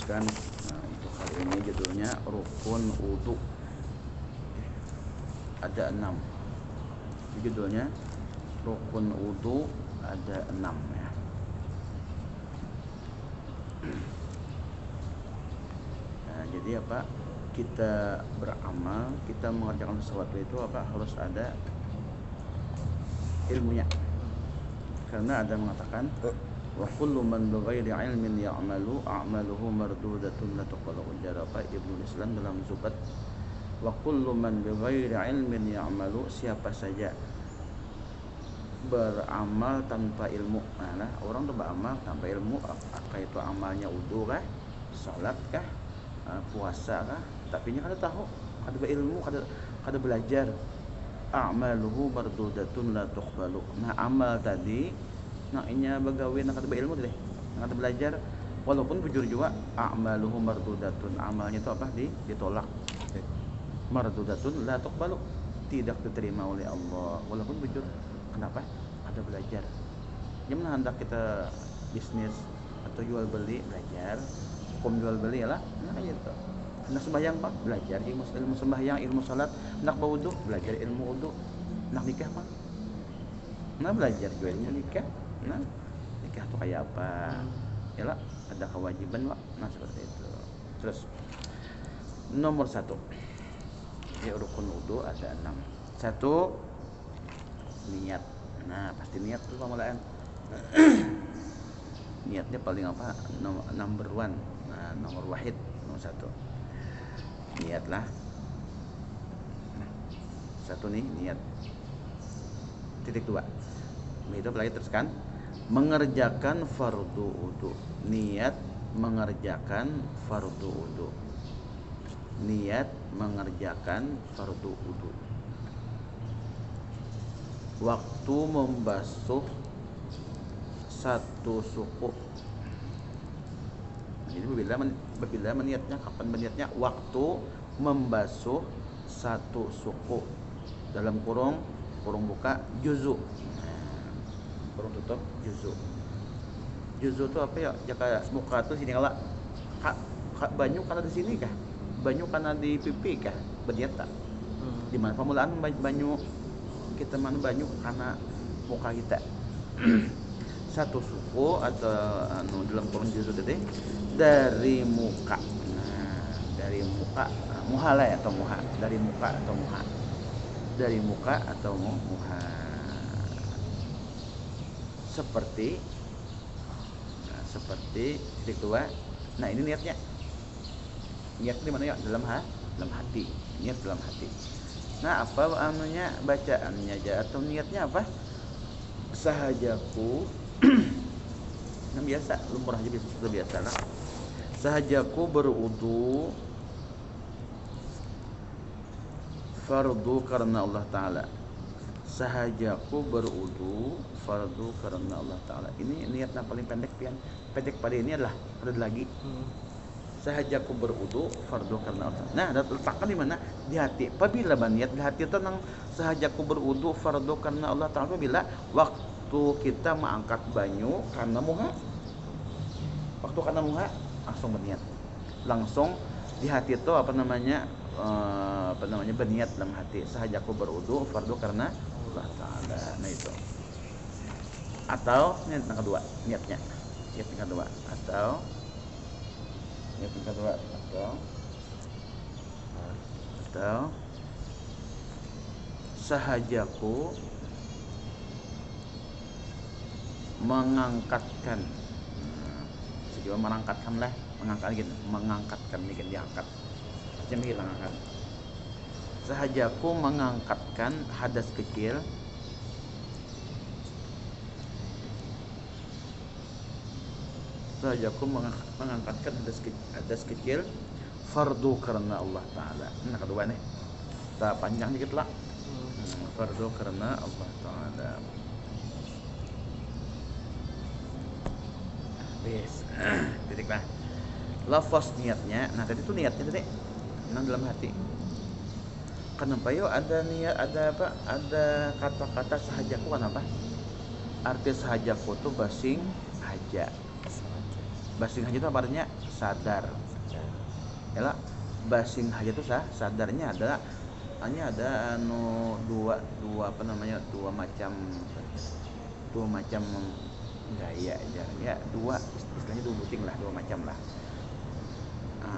teruskan. Nah, untuk hari ini judulnya rukun wudu ada 6. Judulnya rukun wudu ada 6 ya. Nah, jadi apa? Kita beramal, kita mengerjakan sesuatu itu apa? Harus ada ilmunya. Karena ada mengatakan wa kullu man bighairi ilmin ya'malu a'maluhu mardudatun la tuqbalu. Ujar apa Ibnu Islam dalam Zubat, wa kullu man bighairi ilmin ya'malu, siapa saja beramal tanpa ilmu. Nah, orang tuh beramal tanpa ilmu, apakah itu amalnya wudu kah, salat kah, puasa kah, tapi nya kada tahu, kada berilmu, kada belajar. A'maluhu mardudatun la tuqbalu. Nah, amal tadi nak inya bagawe nak kada berilmu deh, nak kada belajar, walaupun bujur juga a'maluhu mardudatun, amalnya itu apa, ditolak. Mardudatun la tuqbalu, tidak diterima oleh Allah walaupun bujur. Kenapa? Ada belajar. Gimana hendak kita bisnis atau jual beli, belajar hukum jual beli lah, nah gitu. Hendak sembahyang pak, belajar ilmu sembahyang, ilmu salat. Hendak berwudu, belajar ilmu wudu. Hendak nikah pak, nah belajar juga ilmu nikah. Nah, nikah tuh kayak apa? Yalah, ada kewajiban pak. Nah seperti itu. Terus nomor 1 ya, rukun wudu ada 6. 1, niat. Nah pasti niat tuh pemulaan. Niatnya paling apa, number 1. Nah, nomor wahid, nomor 1 niatlah. 1 nih niat. Titik 2 itu lagi teruskan, mengerjakan fardu wudu. Niat mengerjakan fardu wudu. Niat mengerjakan fardu wudu. Waktu membasuh 1 suku. Jadi bila meniatnya, kapan meniatnya? Waktu membasuh 1 suku, dalam kurung buka juzu, kurung tutup juzu. Juzu itu apa ya? Jaka muka tuh sini kalau banyu karena di sini kah? Banyu karena di pipi kah? Berniat tak? Di mana permulaan banyu kita, mana banyu karena muka kita. 1 suku atau dalam kurung juzu tadi dari muka. Nah, dari muka, muha lah atau muha, dari muka atau muha, dari muka atau muha. Seperti titik 2. Nah ini niatnya. Niat di mana ya? Dalam hati. Niat dalam hati. Nah apa anunya, bacaannya aja atau niatnya apa? Sahajaku yang biasa, lumrah aja biasa lah. Sahajaku berwudu fardu karena Allah Ta'ala. Sahajaku berwudu fardu karena Allah Ta'ala. Ini niatnya paling pendek pian. Pendek pada ini adalah ada lagi. Sahajaku berwudu fardu karena Allah. Nah, letakkan di mana? Di hati. Apabila niat di hati itu nang sahajaku berwudu fardu karena Allah Ta'ala, bila waktu kita mengangkat banyu karena muha. Waktu karena muha langsung berniat. Langsung di hati itu berniat dalam hati. Sahajaku berwudu fardu karena Allah Ta'ala. Nah itu. Atau niat yang kedua, niatnya. Niat yang kedua atau sahajaku mengangkatkan. Sejauh mengangkatkan lah, mengangkatkan bikin diangkat. Macam ini angkat. Sahajaku mengangkatkan hadas kecil. Sahajaku mengangkatkan hadas kecil fardu karena Allah Ta'ala. Nah kedua nih, kita panjang dikit lah. Fardu karena Allah Ta'ala. Yes. Titik lah. Lafaz niatnya. Nah tadi itu niatnya tadi dalam hati. Kenapa yuk ada niat, ada apa? Ada kata-kata sahajaku, kenapa? Arti sahajaku itu basing haja. Basing haja itu apa artinya? Sadar. Ya, basing haja itu sadarnya adalah hanya ada dua apa namanya? Dua macam gaya aja. Ya, istilahnya dua buting lah, dua macam lah.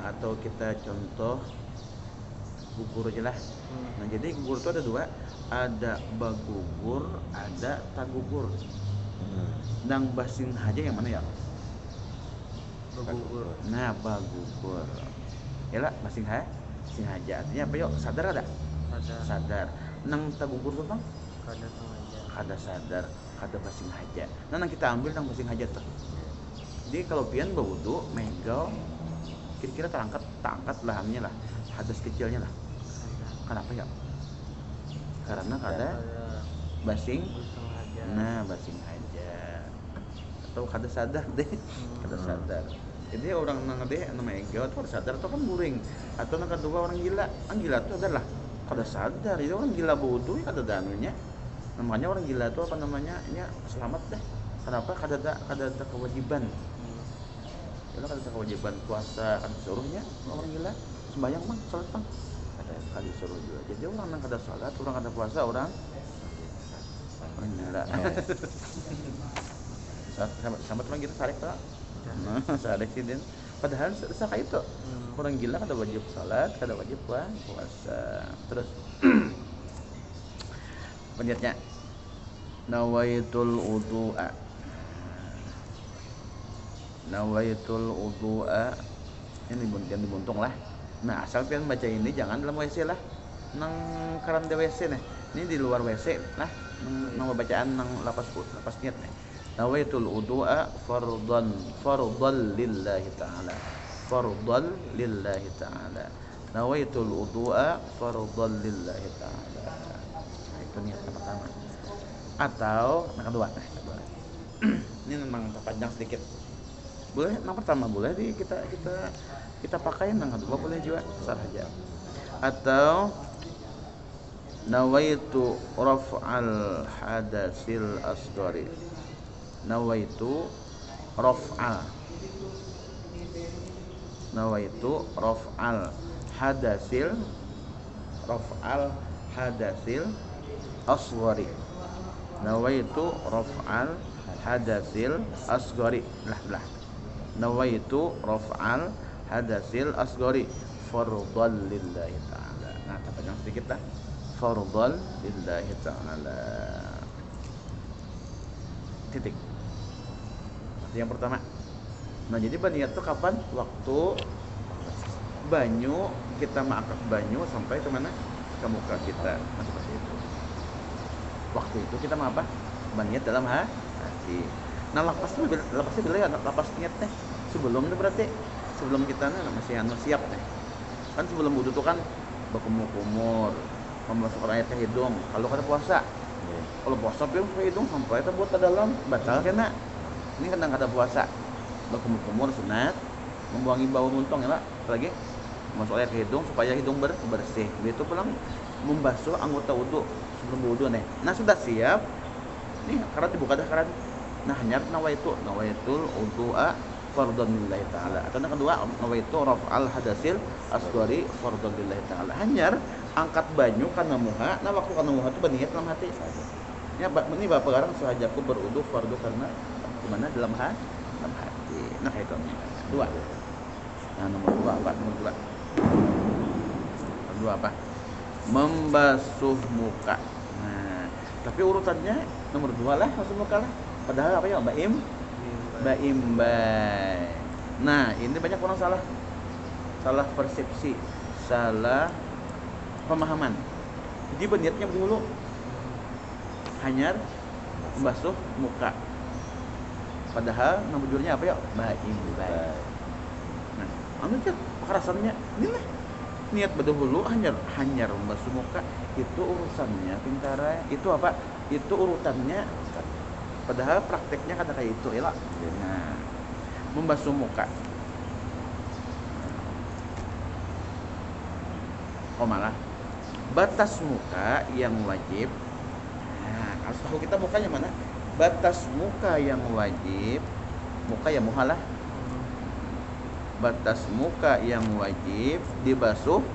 Atau kita contoh gugur aja lah. Nah, jadi gugur itu ada dua, ada bagugur, ada tagugur. Nang basing haja yang mana ya? Bagugur. Nah, bagugur. Yalah, basing haja artinya apa yuk? Sadar ada? Sadar. Nang tagugur tuh bang? Kada sadar, kada basing haja. Nah, nang kita ambil nang basing haja tuh. Jadi kalau pian berwudu, megal, kira-kira terangkat lahannya lah, hadas kecilnya lah. Kenapa ya? Karena kada basing. Nah, basing haja. Atau kada sadar deh, kada sadar. Jadi orang nang deh nama ego tuh sadar tuh kan guring. Atau nang kedua orang gila, tuh adalah kada sadar. Jadi orang gila wudu ya kada danunya. Namanya orang gila tuh apa namanya? Ya selamat deh. Kenapa kada ada kewajiban? Kalau kada ada kewajiban puasa kan disuruhnya orang gila sembahyang mah salat bang. Kada disuruh juga. Jadi orang nang kada salat, orang kada puasa, orang gila. Sama orang kita tarik tak? Nah, sadar sih dan padahal saka itu orang gila kada wajib salat, kada wajib puasa. Terus penjatnya nawaitul wudu'a. Nawaitul wudu'a ini dibuntung lah. Nah, asal pian baca ini jangan dalam WC lah. Nang keran di WC nih. Ini di luar WC lah. Nang bacaan nang lapas niat nih. Nawaitul wudu'a fardhan lillahi ta'ala. Fardhan lillahi ta'ala. Nawaitul wudu'a fardhan lillahi ta'ala. Nah, itu niat yang pertama. Atau yang kedua. Ini memang panjang sedikit. Boleh, yang pertama boleh kita pakai, yang kedua boleh juga saja. Atau nawaitu raf'al hadasil asghari. Nawaitu raf'al hadasil asghari. Nawaitu raf'al hadasil asghari. Lah. Nawaitu raf'al hadasil asghari fardhan lillahi ta'ala. Nah, panjang sedikit lah. Fardhan lillahi ta'ala. Titik. Yang pertama. Nah, jadi berniat tuh kapan? Waktu banyu, kita mengangkat banyu sampai ke mana? Ke muka kita. Nah, seperti itu. Waktu itu kita mau apa? Berniat dalam hati. Nah, lapasnya bila ya, lapas niatnya sebelum itu berarti sebelum kita masih siap nih. Kan sebelum wudu tuh kan berkumur-kumur, memasukkan air ke hidung. Kalau kada puasa, kalau puasa piung ke hidung sampai kita buat ke dalam batal kena. Ini kadang kada puasa, berkumur-kumur sunat, membuangi bau muntung ya pak. Lagi masuk air ke hidung supaya hidung bersih. Itu pulang membasuh anggota wudu sebelum wudu nih. Nah, sudah siap. Nih karat dibuka dah karat. Nah, hanya nawaitul wudu'a fardhan lillahi ta'ala. Atau yang kedua, nawaitu raf'al hadasil asghari fardhan lillahi ta'ala. Hanya angkat banyu kana muha. Nah, waktu kana muha itu berniat dalam hati. Ya, ini bapak garang sahajaku berwudu fardu karena di mana dalam hati. Nah, itu dua. Nah, nomor dua apa? Membasuh muka. Nah, tapi urutannya nomor 2 lah, basuh muka lah. Padahal apa ya? Baim. Nah, ini banyak orang salah persepsi, salah pemahaman. Jadi berniatnya dulu hanya membasuh muka. Padahal nama judulnya apa ya? Baim. Nah, anu kan kerasannya ini lah. Niat berdahulu hanya membasuh muka itu urusannya pintara. Itu apa? Itu urutannya. Padahal prakteknya kata kayak itu ya lah. Nah, membasuh muka. Malah batas muka yang wajib. Nah, harus tahu kita mukanya mana. Batas muka yang wajib, muka ya muka lah. batas muka yang wajib dibasuh,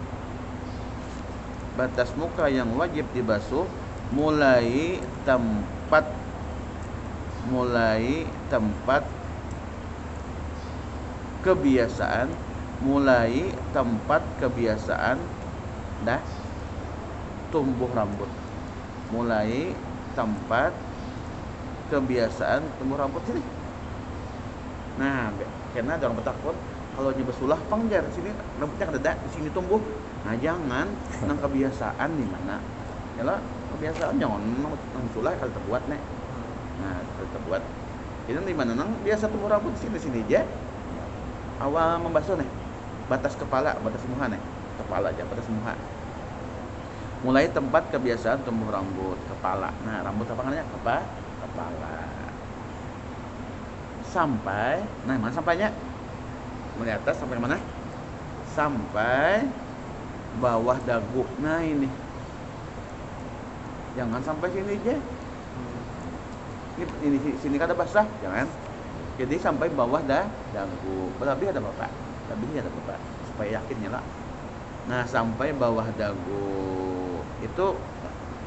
batas muka yang wajib dibasuh mulai tempat kebiasaan, mulai tempat kebiasaan dah tumbuh rambut, mulai tempat kebiasaan tumbuh rambut sini. Nah, karena ada orang bertakut kalau nyoba sulah pengjar sini rambutnya kada di sini tumbuh. Nah, jangan nang kebiasaan di mana. Yalah, kebiasaan jangan nang sulah kalau terbuat nih. Nah, kalau terbuat. Jadi di mana nang biasa tumbuh rambut sini aja. Awal membasuh nih. Batas kepala, batas muha nih. Kepala aja, batas muha. Mulai tempat kebiasaan tumbuh rambut kepala. Nah, rambut apa namanya? Kepala. Sampai, nah mana sampainya? Mulai atas sampai mana? Sampai bawah dagu. Nah ini, jangan sampai sini aja. Ini sini kada basah, jangan. Jadi sampai bawah dagu. Berarti ada bapak, lebih ada bapak supaya yakinnya lah. Nah sampai bawah dagu itu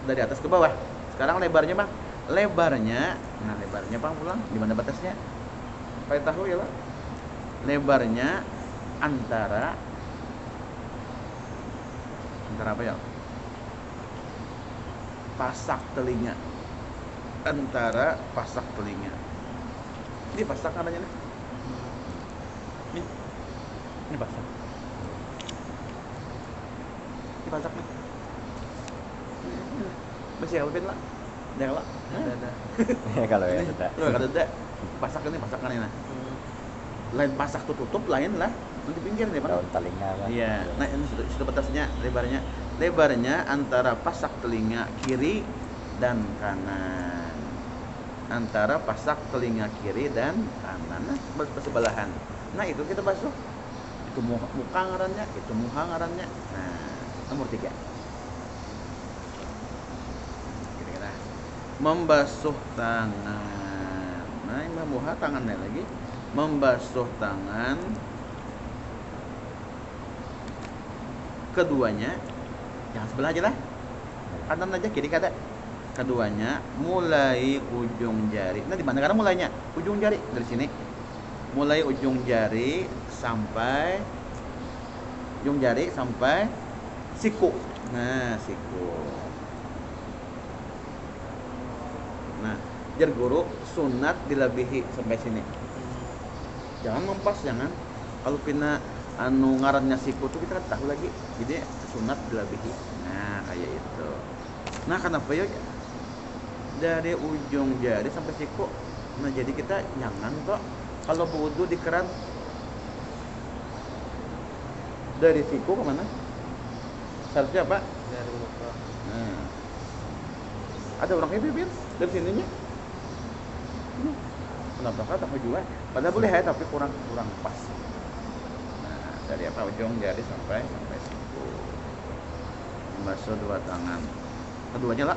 dari atas ke bawah. Sekarang lebarnya bang, lebarnya bang pulang di mana batasnya? Supaya tahu ya lah. Lebarnya antara apa ya? Pasak telinga. Antara pasak telinga. Ini pasak namanya nih. Ini pasak. Ini pasak nih. Masih alpin lah. Ada lah. Ada. Kalau ya ada. Kalau ada. Pasakan ini nah. Lain pasak tutup lain lah nanti pinggir nih daun telinga kan. Iya. Nah ini sudah batasnya lebarnya antara pasak telinga kiri dan kanan, antara pasak telinga kiri dan kanan. Nah bersebelahan. Nah itu kita basuh. Itu muka ngarannya, itu muha ngarannya. Nah nomor 3 kira-kira membasuh tangan. Nah, ini muha tangannya lagi. Membasuh tangan keduanya, jangan sebelah aja lah. Kanan aja, kiri kada. Keduanya mulai ujung jari. Nah, di mana karena mulainya? Ujung jari dari sini. Mulai ujung jari sampai siku. Nah, siku. Nah, jar guru sunat dilebihi sampai sini. Jangan mempas, jangan. Kalau pina anu ngarannya siku tuh kita kan tahu lagi. Jadi sunat dilebihi. Nah, kayak itu. Nah, kenapa ya? Dari ujung jari sampai siku. Nah, jadi kita jangan kok kalau berwudu di keran dari siku kemana? Seharusnya apa? Dari muka. Nah, ada orang bibir dari sininya. Kenapa kata juga? Padahal boleh ya, tapi kurang pas. Nah, dari apa ujung jari sampai siku. Membasuh dua tangan. Keduanya.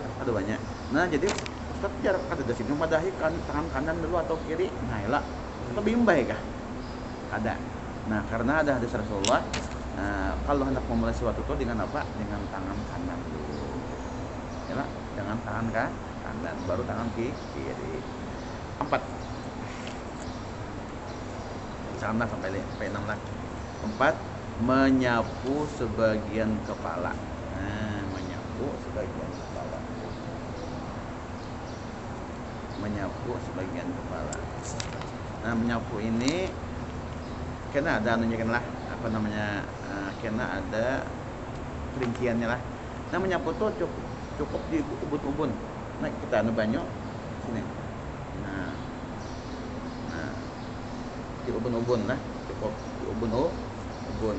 Nah, jadi Ustaz jarak kata dari sini madahi tangan kanan dulu atau kiri. Nah, lah. Lebih baik kah? Ada. Nah, karena ada hadis Rasulullah, kalau hendak memulai sesuatu itu dengan apa? Dengan tangan kanan dulu. Ya, dengan tangan kanan, baru tangan kiri. 4. Sama sampai 6 lah. 4. Menyapu sebagian kepala. Nah, menyapu sebagian kepala. Nah, menyapu ini kena ada anunya kan lah, apa namanya? Kena ada perinciannya lah. Nah, menyapu tuh cukup di ubun-ubun. Nah, kita anu banyak sini. Nah, di ubun-ubun lah, cukup di ubun-ubun.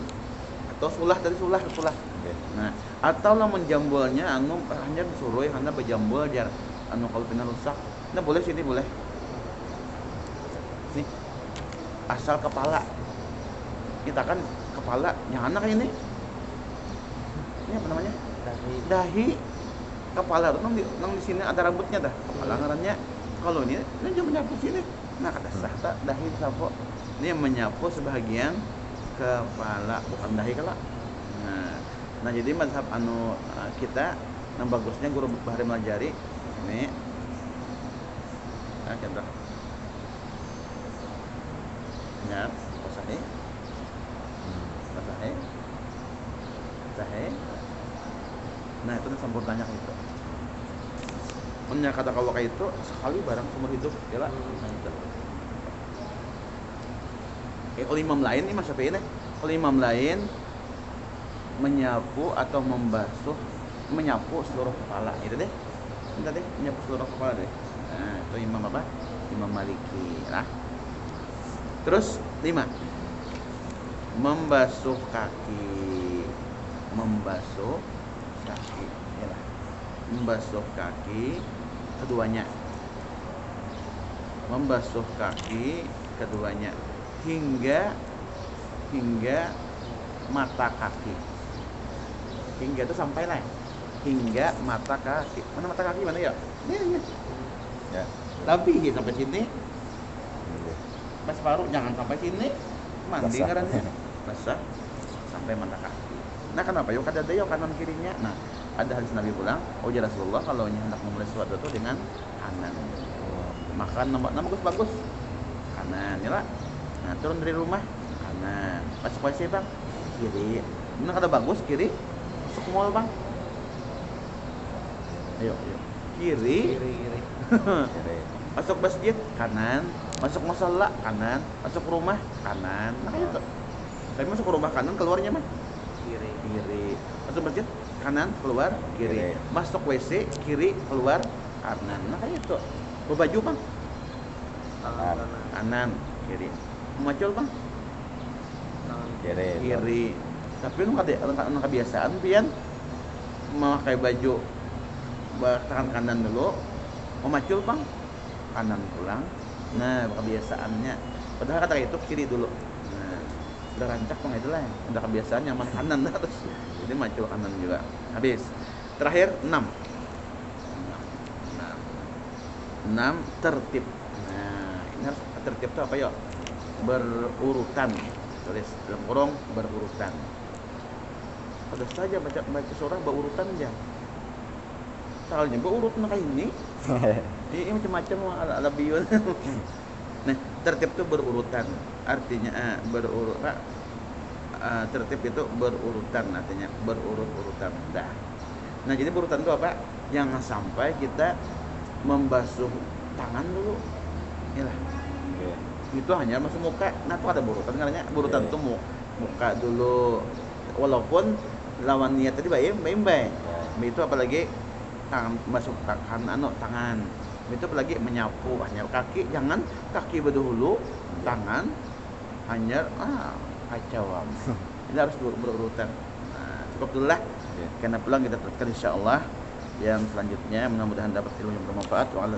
Atau sulah dari sulah ke sulah. Okay. Nah, atau lah menjambulnya anu hanya disuruh hanya berjambul jar anu kalau pina rusak. Nah, boleh sini boleh. Nih. Asal kepala. Kita kan kepala yang anak ini. Ini apa namanya? Dahi. Kepala tuh nang di sini ada rambutnya dah. Kepala ngarannya. Kalau ini cuma menyapu sini. Nah, kata sah tak dahi sapo. Ini menyapu sebagian kepala, bukan dahi kala. Nah jadi mazhab kita yang bagusnya guru bahari melajari ini contoh ingat sahih sahih. Nah itu sempurnanya itu. Punya kata kalau kayak itu sekali barang seumur hidup ya lah. Nah, itu. Kalau imam lain ini Mas Syafi'i nih, kalau imam lain menyapu atau menyapu seluruh kepala itu deh. Entar deh, menyapu seluruh kepala deh. Nah, itu imam apa? Imam Maliki lah. Terus 5. Membasuh kaki. Ya lah. Membasuh kaki keduanya. Membasuh kaki keduanya hingga mata kaki. Hingga itu sampai lah. Hingga mata kaki. Mana mata kaki mana ya? Ini. Ya. Tapi sampai sini. Pas paruh jangan sampai sini. Mandi ngarannya. Basah sampai mata kaki. Nah kenapa? Yuk ada yuk kanan kirinya. Nah ada hadis Nabi pulang. Oh ya Rasulullah kalau hendak memulai sesuatu itu dengan kanan. Makan nama bagus kanan ya lah. Nah turun dari rumah kanan. Masuk WC bang kiri. Benar kata bagus kiri. Masuk mall bang. Ayo. Kiri. Masuk masjid kanan. Masuk musala kanan. Masuk rumah kanan. Nah kayak itu. Tapi masuk ke rumah kanan keluarnya mah kiri. Masuk masjid kanan keluar kiri. Masuk WC kiri keluar kanan. Nah kayak itu. Berbaju bang kanan kiri. Macul bang kiri. Tapi lu ada kebiasaan pian memakai baju tangan kanan dulu, memacul bang kanan pulang. Nah kebiasaannya. Padahal kata itu kiri dulu. Nah udah rancak bang itulah. Udah kebiasaan yang mana kanan terus. Jadi macul kanan juga. Habis. Terakhir 6 tertib. Nah ini harus tertib itu apa ya? Berurutan. Tulis dalam kurung berurutan. Pada saja baca surah berurutan aja. Soalnya berurutan kayak ini. Ini macam-macam ala biyun. Nah, tertib itu berurutan. Artinya tertib itu berurutan, artinya berurut-urutan. Nah, jadi berurutan itu apa? Jangan sampai kita membasuh tangan dulu. Inilah. Itu hanya masuk muka. Nah, itu ada berurutan karena berurutan itu muka dulu. Walaupun lawan niat tadi baik. Itu apalagi tangan masuk tangan. Itu apalagi menyapu hanya kaki, jangan kaki berdahulu, tangan hanya kacau. Ini harus berurutan. Nah, cukup dulu lah. Karena pulang kita teruskan insyaallah yang selanjutnya, mudah-mudahan dapat ilmu yang bermanfaat. Wa ala